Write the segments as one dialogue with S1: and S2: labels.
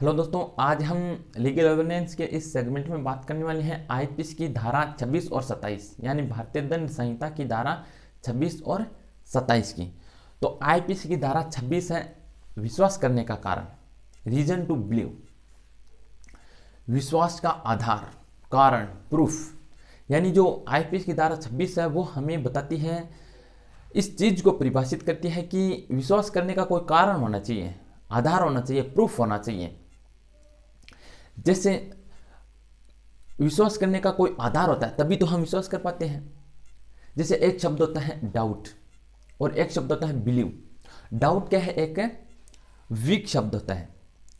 S1: Hello दोस्तों, आज हम लीगल गवर्नेंस के इस सेगमेंट में बात करने वाले हैं आईपीसी की धारा 26 और 27 यानी भारतीय दंड संहिता की धारा 26 और 27 की। तो आईपीसी की धारा 26 है विश्वास करने का कारण, रीजन टू बिलीव, विश्वास का आधार, कारण, प्रूफ। यानी जो आईपीसी की धारा 26 है वो हमें बताती है, इस चीज को परिभाषित करती है कि विश्वास करने का कोई कारण होना चाहिए, आधार होना चाहिए, प्रूफ होना चाहिए। जैसे विश्वास करने का कोई आधार होता है तभी तो हम विश्वास कर पाते हैं। जैसे एक शब्द होता है डाउट और एक शब्द होता है बिलीव। डाउट क्या है? एक वीक शब्द होता है,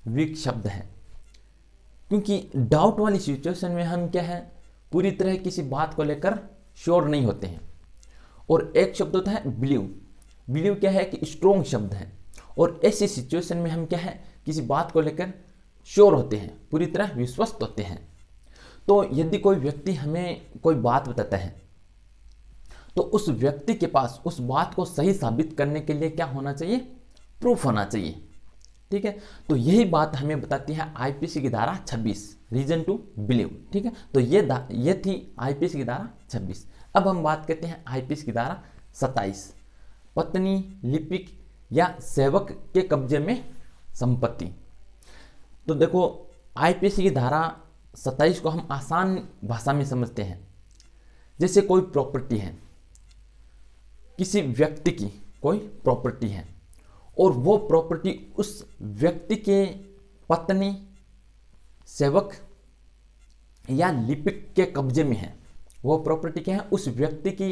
S1: वीक शब्द है, क्योंकि डाउट वाली सिचुएशन में हम क्या है, पूरी तरह किसी बात को लेकर श्योर नहीं होते हैं। और एक शब्द होता है बिलीव। बिलीव क्या है कि स्ट्रोंग शब्द है, और ऐसी सिचुएशन में हम क्या है, किसी बात को लेकर श्योर होते हैं, पूरी तरह विश्वस्त होते हैं। तो यदि कोई व्यक्ति हमें कोई बात बताता है तो उस व्यक्ति के पास उस बात को सही साबित करने के लिए क्या होना चाहिए? प्रूफ होना चाहिए। ठीक है, तो यही बात हमें बताती है आईपीसी की धारा 26, रीजन टू बिलीव। ठीक है, तो ये थी आईपीसी की धारा 26। अब हम बात करते हैं आईपीसी की धारा 27, पत्नी, लिपिक या सेवक के कब्जे में संपत्ति। तो देखो, आईपीसी की धारा 27 को हम आसान भाषा में समझते हैं। जैसे कोई प्रॉपर्टी है, किसी व्यक्ति की कोई प्रॉपर्टी है और वो प्रॉपर्टी उस व्यक्ति के पत्नी, सेवक या लिपिक के कब्जे में है। वो प्रॉपर्टी क्या है? उस व्यक्ति की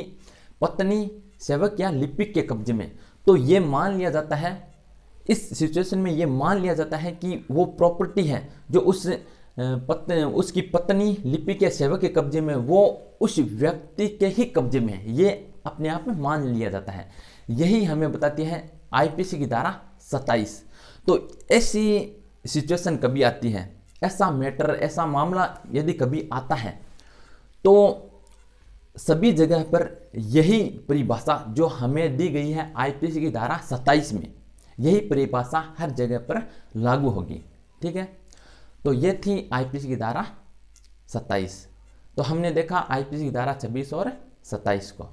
S1: पत्नी, सेवक या लिपिक के कब्जे में। तो ये मान लिया जाता है, इस सिचुएशन में ये मान लिया जाता है कि वो प्रॉपर्टी है जो उसकी पत्नी, लिपिक या सेवक के कब्जे में, वो उस व्यक्ति के ही कब्जे में है। ये अपने आप में मान लिया जाता है। यही हमें बताती है आईपीसी की धारा 27। तो ऐसी सिचुएशन कभी आती है, ऐसा मैटर, ऐसा मामला यदि कभी आता है, तो सभी जगह पर यही परिभाषा जो हमें दी गई है आईपीसी की धारा 27 में, यही परिभाषा हर जगह पर लागू होगी। ठीक है, तो ये थी आईपीसी की धारा 27। तो हमने देखा आईपीसी की धारा 26 और 27 को।